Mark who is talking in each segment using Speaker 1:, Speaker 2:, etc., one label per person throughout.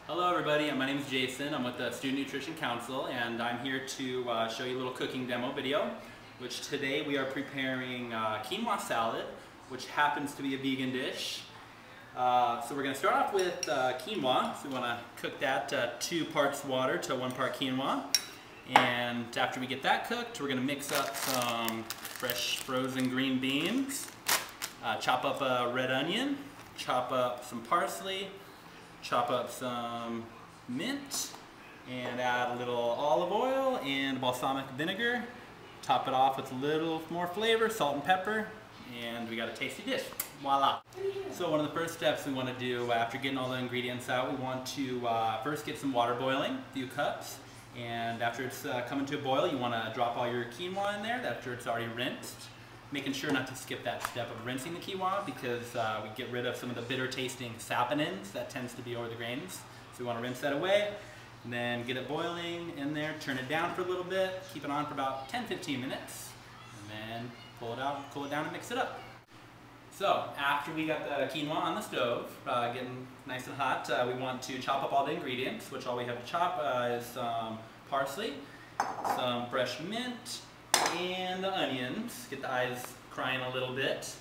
Speaker 1: Hello everybody, my name is Jason. I'm with the Student Nutrition Council and I'm here to show you a little cooking demo video, which today we are preparing quinoa salad, which happens to be a vegan dish. So we're going to start off with quinoa. So we want to cook that 2 parts water to 1 part quinoa. And after we get that cooked, we're going to mix up some fresh frozen green beans, chop up a red onion, chop up some parsley, chop up some mint, and add a little olive oil and balsamic vinegar. Top it off with a little more flavor, salt and pepper, and we got a tasty dish. Voila! So one of the first steps we want to do after getting all the ingredients out, we want to first get some water boiling, a few cups. And after it's coming to a boil, you want to drop all your quinoa in there after it's already rinsed. Making sure not to skip that step of rinsing the quinoa because we get rid of some of the bitter tasting saponins that tends to be over the grains. So we want to rinse that away and then get it boiling in there, turn it down for a little bit, keep it on for about 10-15 minutes, and then pull it out, cool it down and mix it up. So after we got the quinoa on the stove, getting nice and hot, we want to chop up all the ingredients, which all we have to chop is some parsley, some fresh mint, and the onions. Get the eyes crying a little bit.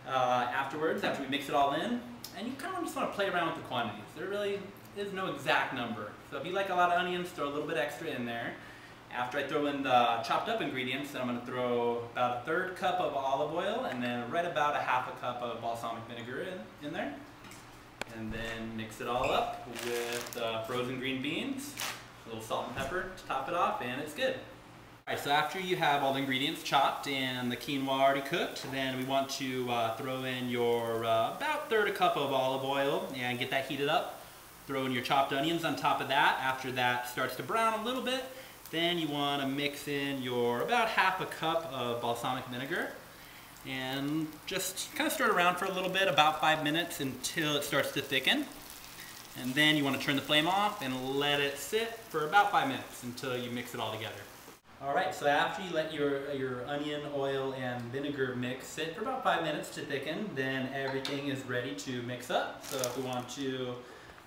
Speaker 1: Afterwards, after we mix it all in, and you kind of just want to play around with the quantities. There really is no exact number. So if you like a lot of onions, throw a little bit extra in there. After I throw in the chopped up ingredients, then I'm going to throw about a 1/3 cup of olive oil and then right about a 1/2 cup of balsamic vinegar in there. And then mix it all up with frozen green beans, a little salt and pepper to top it off, and it's good. Alright, so after you have all the ingredients chopped and the quinoa already cooked, then we want to throw in your about 1/3 cup of olive oil and get that heated up. Throw in your chopped onions on top of that. After that starts to brown a little bit, then you want to mix in your about 1/2 cup of balsamic vinegar and just kind of stir it around for a little bit, about 5 minutes until it starts to thicken. And then you want to turn the flame off and let it sit for about 5 minutes until you mix it all together. Alright, so after you let your onion, oil, and vinegar mix sit for about 5 minutes to thicken, then everything is ready to mix up. So if we want to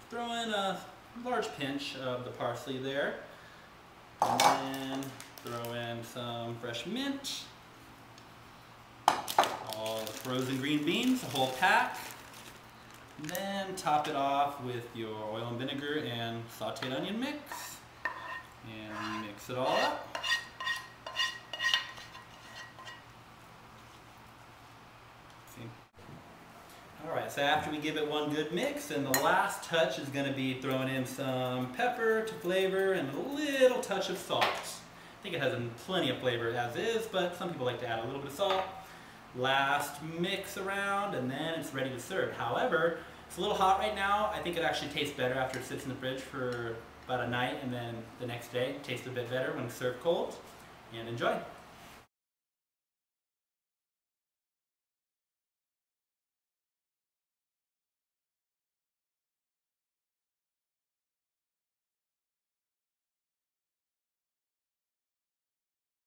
Speaker 1: throw in a large pinch of the parsley there, and then throw in some fresh mint, all the frozen green beans, a whole pack, and then top it off with your oil and vinegar and sauteed onion mix, and mix it all up. Alright, so after we give it one good mix, and the last touch is going to be throwing in some pepper to flavor and a little touch of salt. I think it has plenty of flavor as is, but some people like to add a little bit of salt. Last mix around, and then it's ready to serve. However, it's a little hot right now. I think it actually tastes better after it sits in the fridge for about a night, and then the next day it tastes a bit better when it's served cold. And enjoy!